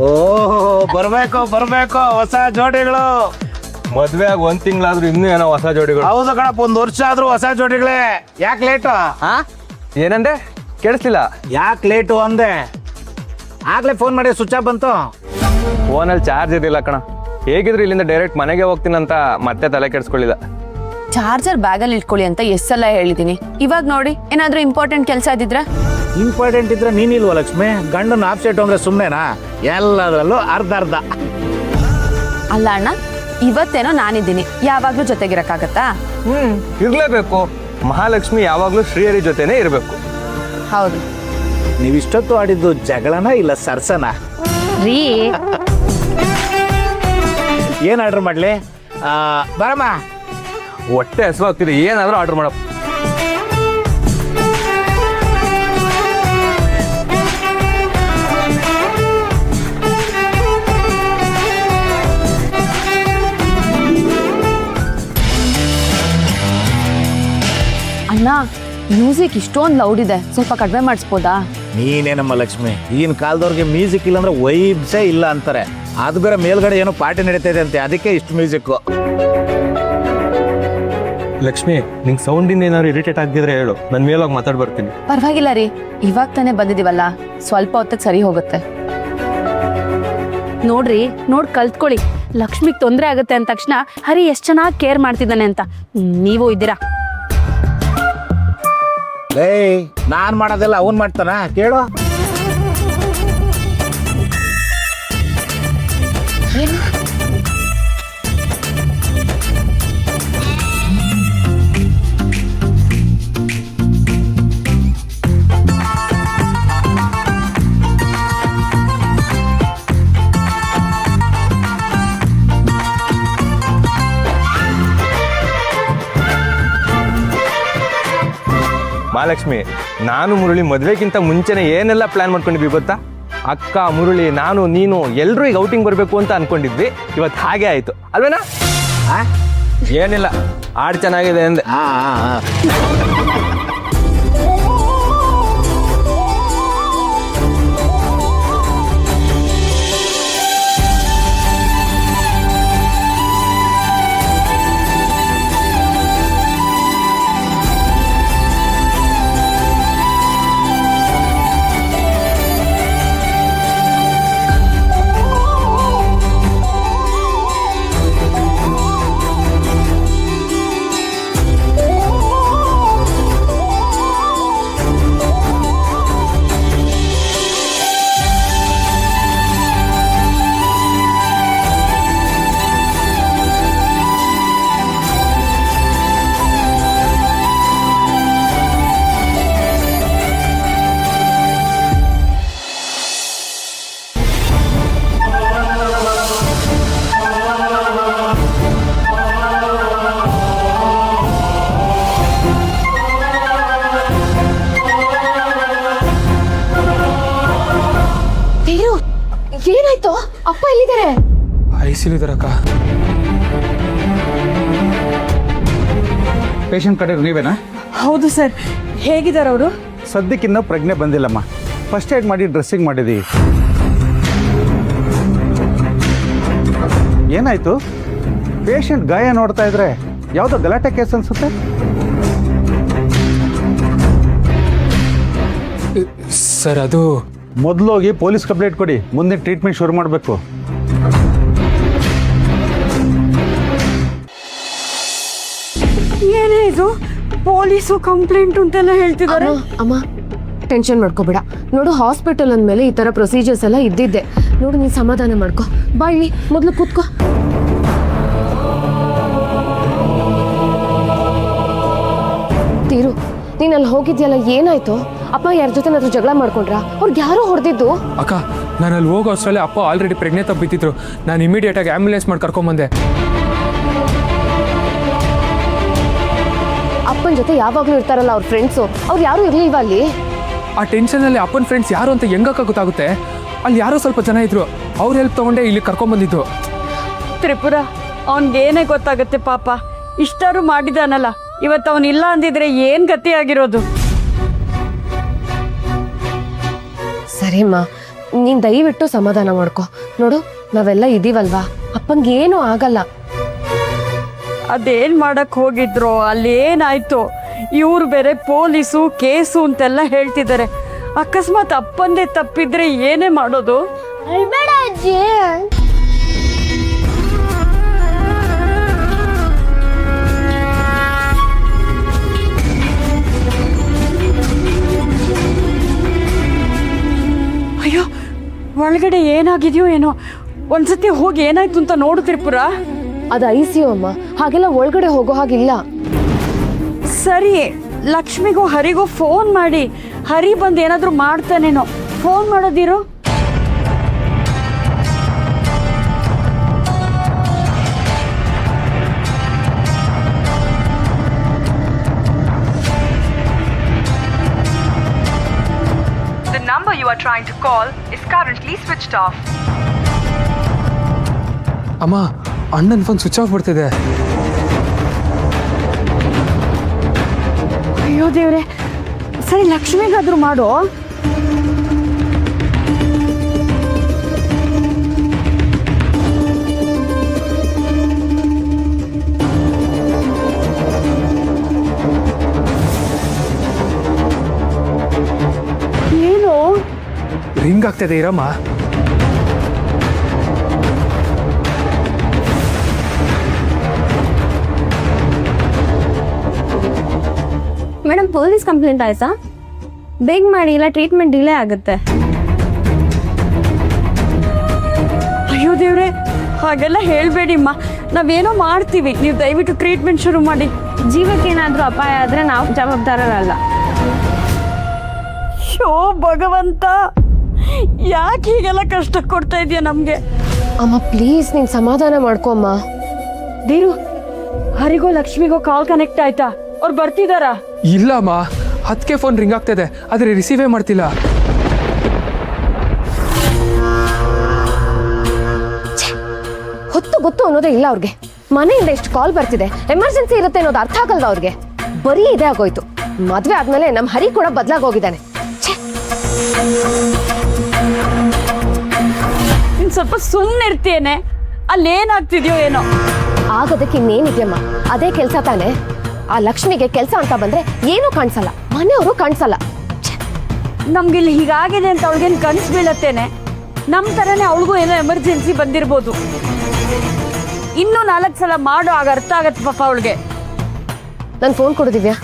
ಓಹೋ ಬರ್ಬೇಕು ಹೊಸ ಜೋಡಿಗಳು. ಮದ್ವೆ ಆಗಿ 1 ತಿಂಗಳಾದ್ರೂ ಇನ್ನೂ ಏನೋ ಹೊಸ ಜೋಡಿಗಳು. ಹೌದು ಕಣಪ್ಪ, 1 ವರ್ಷ ಆದ್ರೂ ಹೊಸ ಜೋಡಿಗಳೇ. ಯಾಕೆ ಲೇಟು? ಏನಂದೆ? ಕೇಳಿಸ್ಲಿಲ್ಲ. ಯಾಕೆ ಲೇಟು ಅಂದೆ. ಆಗ್ಲೇ ಫೋನ್ ಮಾಡಿ ಸ್ವಿಚ್ ಆಫ್ ಬಂತು. ಫೋನಲ್ಲಿ ಚಾರ್ಜ್ ಇರಲಿಲ್ಲ ಕಣ. ಹೇಗಿದ್ರು ಇಲ್ಲಿಂದ ಡೈರೆಕ್ಟ್ ಮನೆಗೆ ಹೋಗ್ತೀನಂತ ಮತ್ತೆ ತಲೆ ಕೆಡಿಸ್ಕೊಳ್ಳಿಲ್ಲ. ಚಾರ್ಜರ್ ಬ್ಯಾಗಲ್ಲಿ ಇಟ್ಕೊಳ್ಳಿ ಅಂತ ಎಷ್ಟೆಲ್ಲ ಹೇಳಿದೀನಿ. ಇವಾಗ ನೋಡಿ, ಏನಾದ್ರೂ ಇಂಪಾರ್ಟೆಂಟ್ ಕೆಲಸ ಇದ್ದಿದ್ರೆ. ಇಂಪಾರ್ಟೆಂಟ್ ಇದ್ರೆ ನೀನಿಲ್ವ ಲಕ್ಷ್ಮಿ? ಗಂಡನ ಆಫ್ಸೆಟ್ ಅಂದ್ರೆ ಸುಮ್ಮನೆನಾ? ಎಲ್ಲದರಲ್ಲೂ ಅರ್ಧ. ಅಲ್ಲ ಅಣ್ಣ, ಇವತ್ತೇನೋ ನಾನಿದ್ದೀನಿ, ಯಾವಾಗ್ಲೂ ಜೊತೆಗಿರಕ್ಕಾಗತ್ತಾ? ಇರ್ಲೇಬೇಕು. ಮಹಾಲಕ್ಷ್ಮಿ ಯಾವಾಗ್ಲೂ ಶ್ರೀಹರಿ ಜೊತೆನೇ ಇರಬೇಕು. ಹೌದು. ನೀವಿಷ್ಟೊತ್ತು ಆಡಿದ್ದು ಜಗಳನ ಇಲ್ಲ ಸರ್ಸನ? ರೀ, ಏನ್ ಆರ್ಡರ್ ಮಾಡ್ಲಿ? ಬರಮ್ಮ. ಹೊಟ್ಟೆ ಹಸುವಾಗ್ತಿದೆ, ಏನಾದ್ರೂ ಆರ್ಡರ್ ಮಾಡಪ್ಪ. ಅಣ್ಣ, ಮ್ಯೂಸಿಕ್ ಇಷ್ಟೊಂದು ಲೌಡ್ ಇದೆ, ಸ್ವಲ್ಪ ಕಡಿಮೆ ಮಾಡಿಸ್ಬೋದಾ? ನೀನೇನಮ್ಮ ಲಕ್ಷ್ಮಿ, ಈಗಿನ ಕಾಲದವ್ರಿಗೆ ಮ್ಯೂಸಿಕ್ ಇಲ್ಲ ಅಂದ್ರೆ ವೈಬ್ಸೇ ಇಲ್ಲ ಅಂತಾರೆ. ಅದು ಬೇರೆ ಮೇಲ್ಗಡೆ ಏನೋ ಪಾರ್ಟಿ ನಡೀತಾ ಇದೆ ಅಂತೆ, ಅದಕ್ಕೆ ಇಷ್ಟು ಮ್ಯೂಸಿಕ್ಕು. ಲಕ್ಷ್ಮಿ, ನಿಂಗೆ ಸೌಂಡಿಂದ ಏನಾದ್ರು ಇರಿಟೇಟ್ ಆಗಿದ್ರೆ ಹೇಳು, ನನ್ನ ಮೇಲೋಗಿ ಮಾತಾಡ್ ಬರ್ತೀನಿ. ಪರವಾಗಿಲ್ಲ ರೀ, ಇವಾಗ ತಾನೇ ಬಂದಿದೀವಲ್ಲ, ಸ್ವಲ್ಪ ಹೊತ್ತಿಗೆ ಸರಿ ಹೋಗುತ್ತೆ. ನೋಡ್ರಿ, ಕಲ್ತ್ಕೊಳ್ಳಿ. ಲಕ್ಷ್ಮಿಗೆ ತೊಂದರೆ ಆಗುತ್ತೆ ಅಂದ ತಕ್ಷಣ ಹರಿ ಎಷ್ಟು ಚೆನ್ನಾಗಿ ಕೇರ್ ಮಾಡ್ತಿದ್ದಾನೆ ಅಂತ ನೀವು ಇದ್ದೀರಾ. ನಾನ್ ಮಾಡೋದೆಲ್ಲ ಅವನ್ ಮಾಡ್ತಾನ ಕೇಳು. ಮಹಾಲಕ್ಷ್ಮಿ, ನಾನು ಮುರಳಿ ಮದ್ವೆಗಿಂತ ಮುಂಚೆನೆ ಏನೆಲ್ಲ ಪ್ಲಾನ್ ಮಾಡ್ಕೊಂಡಿದ್ವಿ ಗೊತ್ತಾ? ಅಕ್ಕ, ಮುರಳಿ, ನಾನು, ನೀನು ಎಲ್ಲರೂ ಈಗ ಔಟಿಂಗ್ ಬರಬೇಕು ಅಂತ ಅನ್ಕೊಂಡಿದ್ವಿ. ಇವತ್ತು ಹಾಗೆ ಆಯ್ತು ಅಲ್ವೇನಾ? ಏನಿಲ್ಲ, ಹಾಡು ಚೆನ್ನಾಗಿದೆ ಅಂದೆ. ಏನಾಯ್ತು? ಅಪ್ಪ ಎಲ್ಲಿದ್ದಾರೆ? ಐಸಿಲಿದಾರಕ್ಕ. ಪೇಷಂಟ್ ಕಡೆ ನೀವೇನಾ? ಹೌದು ಸರ್. ಹೇಗಿದ್ದಾರೆ ಅವರು? ಸದ್ಯಕ್ಕಿನ್ನ ಪ್ರಜ್ಞೆ ಬಂದಿಲ್ಲಮ್ಮ. ಫಸ್ಟ್ ಏಡ್ ಮಾಡಿ ಡ್ರೆಸ್ಸಿಂಗ್ ಮಾಡಿದ್ದೀವಿ. ಏನಾಯ್ತು? ಪೇಷಂಟ್ ಗಾಯ ನೋಡ್ತಾ ಇದ್ರೆ ಯಾವುದೋ ಗಲಾಟೆ ಕೇಸ್ ಅನ್ಸುತ್ತೆ. ಸರ್, ಅದು ಮೊದಲೋಗಿ ಪೊಲೀಸ್ ಕಂಪ್ಲೇಂಟ್ ಕೊಡಿ, ಮುಂದೆ ಟ್ರೀಟ್ಮೆಂಟ್ ಶುರು ಮಾಡಬೇಕು. ಏನೇ ಇದು, ಪೊಲೀಸು ಕಂಪ್ಲೇಂಟ್ ಅಂತೆಲ್ಲ ಹೇಳ್ತಿದ್ದಾರೆ. ಅಮ್ಮ, ಟೆನ್ಷನ್ ಮಾಡ್ಕೋಬೇಡ. ನೋಡು, ಹಾಸ್ಪಿಟಲ್ ಅಂದಮೇಲೆ ಈ ಥರ ಪ್ರೊಸೀಜರ್ಸ್ ಎಲ್ಲ ಇದ್ದಿದ್ದೆ. ನೋಡು, ನೀನು ಸಮಾಧಾನ ಮಾಡ್ಕೊ. ಬಾ, ಇಲ್ಲಿ ಮೊದಲು ಕೂತ್ಕೋ. ತೀರು, ನೀನು ಅಲ್ಲಿ ಹೋಗಿದ್ಯಲ್ಲ, ಏನಾಯ್ತು? ಅಪ್ಪ ಯಾರ ಜೊತೆನಾದ್ರೂ ಜಗಳ ಮಾಡ್ಕೊಂಡ್ರಾ? ಅವ್ರಿಗೆ ಯಾರೋ ಹೊಡೆದಿದ್ದು? ಅಕ್ಕ, ನಾನು ಅಲ್ಲಿ ಹೋಗೋ ಅಷ್ಟರಲ್ಲೇ ಅಪ್ಪ ಆಲ್ರೆಡಿ ಪ್ರೆಗ್ನೆಂಟ್ ಆಗಿ ಬಿದ್ದಿದ್ರು. ನಾನು ಇಮಿಡಿಯೇಟ್ ಆಗಿ ಆಂಬ್ಯುಲೆನ್ಸ್ ಮಾಡಿ ಕರ್ಕೊಂಬಂದೆ. ಅಪ್ಪನ ಜೊತೆ ಯಾವಾಗಲೂ ಇರ್ತಾರಲ್ಲ ಅವ್ರ ಫ್ರೆಂಡ್ಸು, ಅವ್ರು ಯಾರೂ ಇರ್ಲಿಲ್ವಾ ಅಲ್ಲಿ? ಆ ಟೆನ್ಷನಲ್ಲಿ ಅಪ್ಪನ ಫ್ರೆಂಡ್ಸ್ ಯಾರು ಅಂತ ಹೆಂಗಕ್ಕ ಗೊತ್ತಾಗುತ್ತೆ? ಅಲ್ಲಿ ಯಾರೋ ಸ್ವಲ್ಪ ಜನ ಇದ್ರು, ಅವ್ರ ಹೆಲ್ಪ್ ತಗೊಂಡೆ ಇಲ್ಲಿ ಕರ್ಕೊಂಬಂದಿದ್ದು. ತ್ರಿಪುರ, ಅವನಿಗೇನೇ ಗೊತ್ತಾಗುತ್ತೆ ಪಾಪ. ಇಷ್ಟಾರು ಮಾಡಿದಾನಲ್ಲ, ಇವತ್ತು ಅವನಿಲ್ಲ ಅಂದಿದ್ರೆ ಏನು ಗತಿ ಆಗಿರೋದು? ಸರಿಮ್ಮ, ನೀನ್ ದಯವಿಟ್ಟು ಸಮಾಧಾನ ಮಾಡ್ಕೊ. ನೋಡು ನಾವೆಲ್ಲ ಇದೀವಲ್ವಾ, ಅಪ್ಪಂಗೆ ಏನೂ ಆಗಲ್ಲ. ಅದೇನ್ ಮಾಡಕ್ ಹೋಗಿದ್ರು, ಅಲ್ಲಿ ಏನಾಯ್ತು? ಇವ್ರು ಬೇರೆ ಪೊಲೀಸು ಕೇಸು ಅಂತೆಲ್ಲ ಹೇಳ್ತಿದ್ದಾರೆ. ಅಕಸ್ಮಾತ್ ಅಪ್ಪಂದೇ ತಪ್ಪಿದ್ರೆ ಏನೇ ಮಾಡೋದು? ಅಯ್ಯೋ, ಒಳಗಡೆ ಏನಾಗಿದೆಯೋ ಏನೋ. ಒಂದ್ಸತಿ ಹೋಗಿ ಏನಾಯ್ತು ಅಂತ ನೋಡು ತ್ರಿಪುರ. ಅದು ICU ಅಮ್ಮ, ಹಾಗೆಲ್ಲ ಒಳಗಡೆ ಹೋಗೋ ಹಾಗಿಲ್ಲ. ಸರಿ, ಲಕ್ಷ್ಮಿಗೂ ಹರಿಗೂ ಫೋನ್ ಮಾಡಿ. ಹರಿ ಬಂದು ಏನಾದರೂ ಮಾಡ್ತಾನೇನೋ. Phone ಮಾಡೋದಿರು. The number you are trying to call is currently switched off. ಅಮ್ಮ, ಅಣ್ಣನ ಫೋನ್ ಸ್ವಿಚ್ ಆಫ್ ಬರ್ತಿದೆ. ಅಯ್ಯೋ ದೇವ್ರೆ, ಸರಿ ಲಕ್ಷ್ಮಿಗಾದ್ರೂ ಮಾಡು. ಏನು ರಿಂಗ್ ಆಗ್ತಿದೆ, ಇರಮ್ಮ. ಮೇಡಮ್, ಪೊಲೀಸ್ ಕಂಪ್ಲೇಂಟ್ ಆಯ್ತಾ? ಬೇಗ ಮಾಡಿ, ಇಲ್ಲ ಟ್ರೀಟ್ಮೆಂಟ್ ಡಿಲೇ ಆಗುತ್ತೆ. ಅಯ್ಯೋ ದೇವ್ರೆ, ಹಾಗೆಲ್ಲ ಹೇಳ್ಬೇಡಿಮ್ಮ. ನಾವೇನೋ ಮಾಡ್ತೀವಿ, ನೀವು ದಯವಿಟ್ಟು ಟ್ರೀಟ್ಮೆಂಟ್ ಶುರು ಮಾಡಿ. ಜೀವಕ್ಕೇನಾದ್ರೂ ಅಪಾಯ ಆದ್ರೆ ನಾವು ಜವಾಬ್ದಾರರಲ್ಲ. ಶೋ ಭಗವಂತ, ಯಾಕೆ ಹೀಗೆಲ್ಲ ಕಷ್ಟ ಕೊಡ್ತಾ ಇದೆಯಾ ನಮಗೆ? ಅಮ್ಮ ಪ್ಲೀಸ್, ನೀನ್ ಸಮಾಧಾನ ಮಾಡ್ಕೊ ಅಮ್ಮ. ದೀರು, ಹರಿಗೋ ಲಕ್ಷ್ಮಿಗೋ ಕಾಲ್ ಕನೆಕ್ಟ್ ಆಯ್ತಾ? ಅವ್ರು ಬರ್ತಿದಾರಾ? ಇಲ್ಲ ಅಮ್ಮ, 10ಕ್ಕೆ ಫೋನ್ ರಿಂಗ್ ಆಗ್ತಿದೆ, ಆದರೆ ರಿಸೀವೇ ಮಾಡ್ತಿಲ್ಲ. ಹೊತ್ತು ಗೊತ್ತು ಅನ್ನೋದೇ ಇಲ್ಲ ಅವ್ರಿಗೆ. ಮನೆಯಿಂದ ಎಷ್ಟು ಕಾಲ್ ಬರ್ತಿದೆ, ಎಮರ್ಜೆನ್ಸಿ ಇರುತ್ತೆ ಅನ್ನೋದು ಅರ್ಥ ಆಗಲ್ವಾ ಅವ್ರಿಗೆ? ಬರೀ ಇದೇ ಆಗೋಯ್ತು. ಮದ್ವೆ ಆದ್ಮೇಲೆ ನಮ್ಮ ಹರಿ ಕೂಡ ಬದಲಾಗೋಗಿದ್ದಾನೆ. ಇನ್ ಸ್ವಲ್ಪ ಸುಮ್ಮನೆ ಇರ್ತೇನೆ. ಅಲ್ಲೇನಾಗ್ತಿದ್ಯೋ ಏನೋ. ಆಗೋದಕ್ಕೆ ಇನ್ನೇನಿದೆಯಮ್ಮ, ಅದೇ ಕೆಲಸ ತಾನೆ. ಆ ಲಕ್ಷ್ಮಿಗೆ ಕೆಲಸ ಅಂತ ಬಂದ್ರೆ ಏನೂ ಕಾಣಿಸಲ್ಲ, ಮನೆಯವರು ಕಾಣಿಸಲ್ಲ. ನಮ್ಗಿಲ್ಲಿ ಹೀಗಾಗಿದೆ ಅಂತ ಅವಳಿಗೇನು ಕನ್ಸು ಬೀಳತ್ತೇನೆ. ನಮ್ಮ ಥರನೇ ಅವಳಿಗೂ ಏನೋ ಎಮರ್ಜೆನ್ಸಿ ಬಂದಿರ್ಬೋದು. ಇನ್ನೂ 4 ಸಲ ಮಾಡೋ ಆಗ ಅರ್ಥ ಆಗತ್ತೆ ಪಾಪ ಅವಳಿಗೆ. ನಾನು ಫೋನ್ ಕೊಡೋದಿವ್ಯಾ?